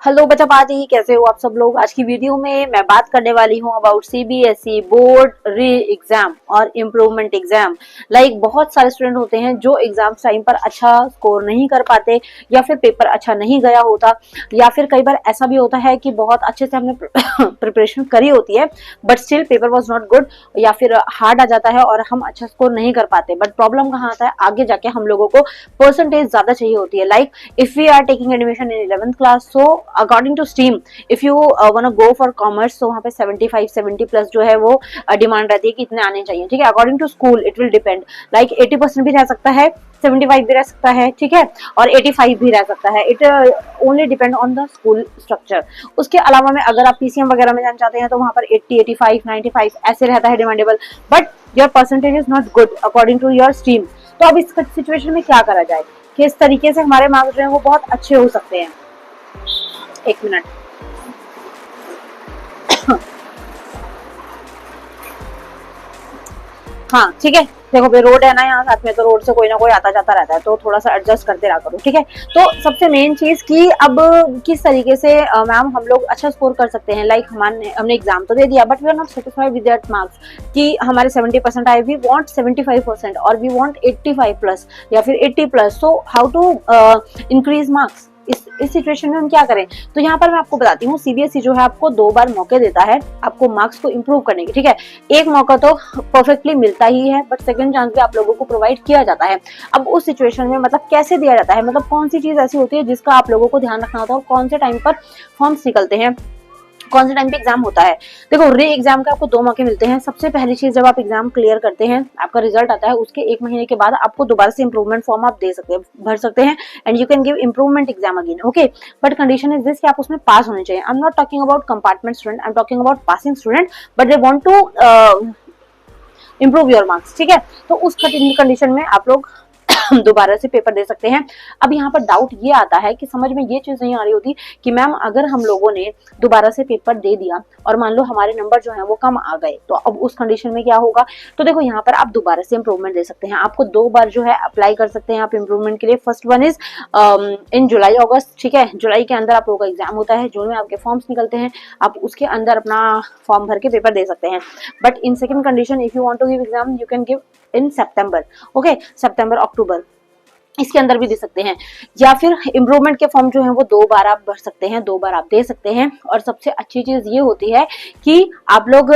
Hello बच्चा party, कैसे हो आप सब लोग। आज की वीडियो में मैं बात करने वाली हूँ अबाउट सीबीएसई बोर्ड री एग्जाम और इम्प्रूवमेंट एग्जाम। बहुत सारे स्टूडेंट होते हैं जो एग्जाम टाइम पर अच्छा स्कोर नहीं कर पाते, या फिर पेपर अच्छा नहीं गया होता, या फिर कई बार ऐसा भी होता है कि बहुत अच्छे से हमने प्रिपरेशन करी होती है but still paper was not good, या फिर हार्ड आ जाता है और हम अच्छा स्कोर नहीं कर पाते। बट प्रॉब्लम कहाँ आता है, आगे जाके हम लोगों को परसेंटेज ज्यादा चाहिए होती है। If we are taking admission in 11th class, so according to stream if you want go for commerce, तो वहाँ पे 75 70 प्लस जो है वो डिमांड रहती है कि इतने आने चाहिए। ठीक है, according to school it will depend. 80% भी रह सकता है, 75 भी रह सकता है, ठीक है, और 85 भी रह सकता है। It only depend on the school structure. उसके अलावा में अगर आप पीसीएम वगैरह में जाना चाहते हैं तो वहाँ पर 80 85 95 ऐसे रहता है demandable, but your percentage is not good according to your stream. तो अब इस सिचुएशन में क्या करा जाए, किस तरीके से हमारे मार्क्स जो है वो बहुत अच्छे हो सकते हैं। एक मिनट। हाँ ठीक है, देखो भाई रोड है ना यहाँ साथ में, तो रोड से कोई ना कोई आता जाता रहता है, तो थोड़ा सा एडजस्ट करते रहा करो। ठीक है, तो सबसे मेन चीज कि अब किस तरीके से मैम हम लोग अच्छा स्कोर कर सकते हैं। हमने एग्जाम तो दे दिया but we are not satisfied with that marks कि हमारे 70% आए। वी वांट 75% और वी वांट 85 प्लस या फिर 80 plus. So how to increase marks, इस सिचुएशन में हम क्या करें। तो यहाँ पर मैं आपको बताती हूँ, सीबीएसई जो है आपको 2 बार मौके देता है आपको मार्क्स को इम्प्रूव करने के। ठीक है, एक मौका तो परफेक्टली मिलता ही है बट सेकंड चांस भी आप लोगों को प्रोवाइड किया जाता है। अब उस सिचुएशन में मतलब कैसे दिया जाता है, मतलब कौन सी चीज ऐसी होती है जिसका आप लोगों को ध्यान रखना होता है और कौन से टाइम पर फॉर्म्स निकलते हैं, कौन से टाइम पे एग्जाम होता है। देखो री एग्जाम के आपको 2 मौके मिलते हैं। सबसे पहली चीज, जब आप एग्जाम क्लियर करते हैं, आपका रिजल्ट आता है, उसके 1 महीने के बाद आपको दोबारा से इंप्रूवमेंट फॉर्म आप दे सकते हैं, भर सकते हैं, and you can give improvement exam again. Okay, but condition is this कि आप उसमें पास होने चाहिए। I am not talking about compartment student, I am talking about passing student, but they want to improve your marks. ठीक है, तो उस condition में आप लोग दोबारा से पेपर दे सकते हैं। अब यहाँ पर डाउट ये आता है कि समझ में ये चीज नहीं आ रही होती कि मैम अगर हम लोगों ने दोबारा से पेपर दे दिया और मान लो हमारे नंबर जो है वो कम आ गए, तो अब उस कंडीशन में क्या होगा। तो देखो यहाँ पर आप दोबारा से इंप्रूवमेंट दे सकते हैं। आपको 2 बार जो है अप्लाई कर सकते हैं आप इंप्रूवमेंट के लिए। फर्स्ट वन इज इन जुलाई अगस्त। ठीक है, जुलाई के अंदर आप लोगों का एग्जाम होता है, जून में आपके फॉर्म्स निकलते हैं, आप उसके अंदर अपना फॉर्म भर के पेपर दे सकते हैं। But in second condition, if you want to give exam you can give in September. Okay, सितंबर अक्टूबर इसके अंदर भी दे सकते हैं, या फिर इम्प्रूवमेंट के फॉर्म जो है वो 2 बार आप भर सकते हैं, 2 बार आप दे सकते हैं। और सबसे अच्छी चीज ये होती है कि आप लोग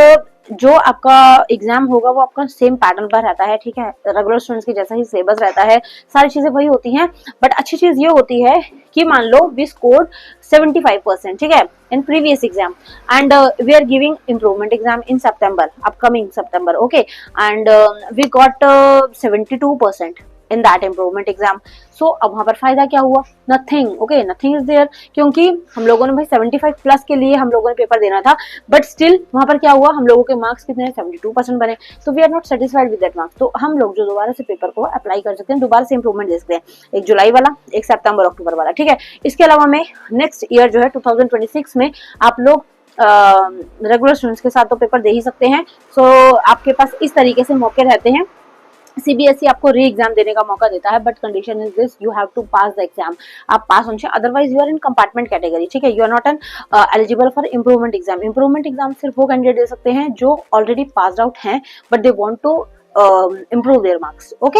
जो आपका एग्जाम होगा वो आपका सेम पैटर्न पर रहता है। ठीक है, रेगुलर स्टूडेंट्स की जैसा ही सिलेबस रहता है, सारी चीजें वही होती हैं। बट अच्छी चीज ये होती है कि मान लो वी स्कोर्ड 75%, ठीक है, in previous exam, and we are giving improvement exam in September, upcoming September. Okay, and we got 72% in that improvement exam. So अब वहां पर फायदा क्या हुआ, nothing. Okay, nothing is there, क्योंकि हम लोगों ने भाई 75 प्लस के लिए हम लोगों ने पेपर देना था, बट स्टिल वहां पर क्या हुआ, हम लोगों के मार्क्स कितने 72% बने। तो we are not satisfied with that marks. तो हम लोग जो दोबारा से पेपर को अप्लाई कर सकते हैं, दोबारा से इंप्रूवमेंट दे सकते हैं, एक जुलाई वाला, एक सितंबर अक्टूबर वाला। ठीक है, इसके अलावा में नेक्स्ट ईयर जो है 2026 में आप लोग रेगुलर स्टूडेंट्स के साथ तो पेपर दे ही सकते हैं। सो आपके पास इस तरीके से मौके रहते हैं। सीबीएसई आपको री एग्जाम देने का मौका देता है, but condition is this, you have to pass the exam. आप पास होने चाहिए, otherwise you are in compartment category. ठीक है, you are not an eligible for improvement exam. Improvement exam सिर्फ वो कैंडिडेट दे सकते हैं जो ऑलरेडी पास आउट हैं but they want to improve their marks. Okay,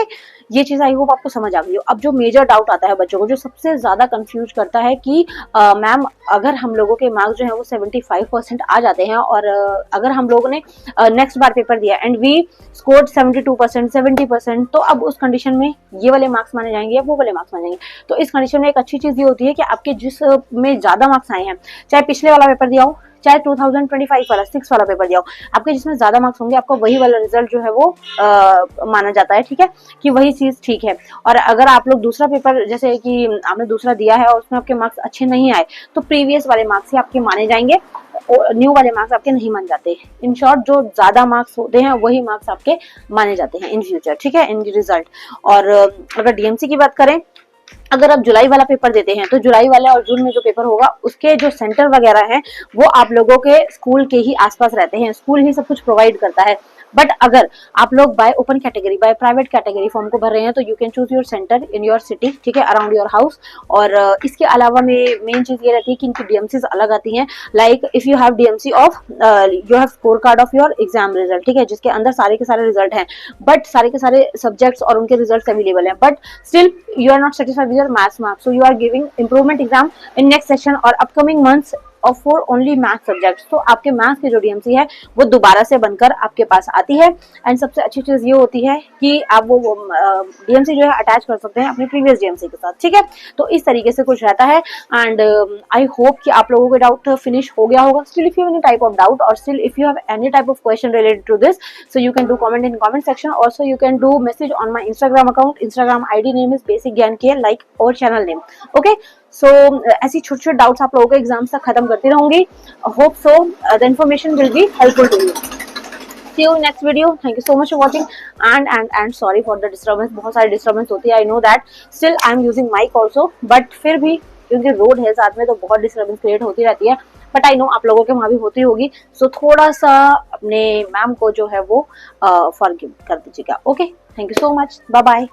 ये चीज आई होप आपको समझ आ गई हो। अब जो मेजर डाउट आता है बच्चों को, जो सबसे ज्यादा कंफ्यूज करता है कि मैम अगर हम लोगों के मार्क्स जो है वो 75% आ जाते हैं और अगर हम लोगों ने नेक्स्ट बार पेपर दिया एंड वी स्कोर्ड 72% 70%, तो अब उस कंडीशन में ये वाले मार्क्स माने जाएंगे या वो वाले मार्क्स माने जाएंगे। तो इस कंडीशन में एक अच्छी चीज ये होती है कि आपके जिस में ज्यादा मार्क्स आए हैं, चाहे पिछले वाला पेपर दिया हो, चाहे 2025 वाला 6 वाला पेपर दिया हो, आपके जिसमें ज्यादा मार्क्स होंगे आपका वही वाला रिजल्ट जो है वो माना जाता है। ठीक है, कि वही चीज ठीक है। और अगर आप लोग दूसरा पेपर, जैसे कि आपने दूसरा दिया है और उसमें आपके मार्क्स अच्छे नहीं आए, तो प्रीवियस वाले मार्क्स ही आपके माने जाएंगे, न्यू वाले मार्क्स आपके नहीं मान जाते। इन शॉर्ट, जो ज्यादा मार्क्स होते हैं वही मार्क्स आपके माने जाते हैं इन फ्यूचर। ठीक है, इन रिजल्ट। और अगर डीएमसी की बात करें, अगर आप जुलाई वाला पेपर देते हैं तो जुलाई वाला और जून में जो पेपर होगा उसके जो सेंटर वगैरह हैं वो आप लोगों के स्कूल के ही आसपास रहते हैं, स्कूल ही सब कुछ प्रोवाइड करता है। बट अगर आप लोग bye open category, by private category form को भर रहे हैं तो you can choose your centre in your city, ठीक है, अराउंड योर हाउस। और इसके अलावा में मेन चीज ये रहती है कि इनकी डीएमसीज अलग आती हैं। Like if you have DMC of, you have score card of your exam result, ठीक है, जिसके अंदर सारे के सारे रिजल्ट हैं, बट सारे के सारे सब्जेक्ट्स और उनके रिजल्ट अवेलेबल हैं, but still you are not satisfied with your maths marks, so you are giving improvement exam in next session और अपकमिंग मंथ्स और फॉर ओनली मैथ सब्जेक्ट्स। तो आपके मैथ्स की जो डीएमसी है वो दोबारा से बनकर आपके पास आती है। एंड सबसे अच्छी चीज ये होती है कि आप वो डीएमसी जो है अटैच कर सकते हैं अपने प्रीवियस डीएमसी के साथ, ठीक है। तो इस तरीके से कुछ रहता है। एंड आई होप कि आप लोगों के डाउट फिनिश हो गया होगा। Still if you have any type of doubt और still if you have any type of question related to this, so you can do comment in comment section. Also you can do message on my Instagram account. Instagram ID name is basic gyan k, like our channel name. Okay, so ऐसी छोटे छोटे doubts आप लोगों को exams तक खत्म करती रहूंगी। Hope so the information will be helpful to you. See you in next video. Thank you so much for watching and sorry for the disturbance. बहुत सारी disturbance होती है, I know that. Still I am using mic also, but फिर भी क्योंकि road है साथ में तो बहुत डिस्टर्बेंस क्रिएट होती रहती है, बट आई नो आप लोगों के वहां भी होती होगी। सो थोड़ा सा अपने मैम को जो है वो फॉरगिव कर दीजिएगा। Okay, thank you so much, bye bye.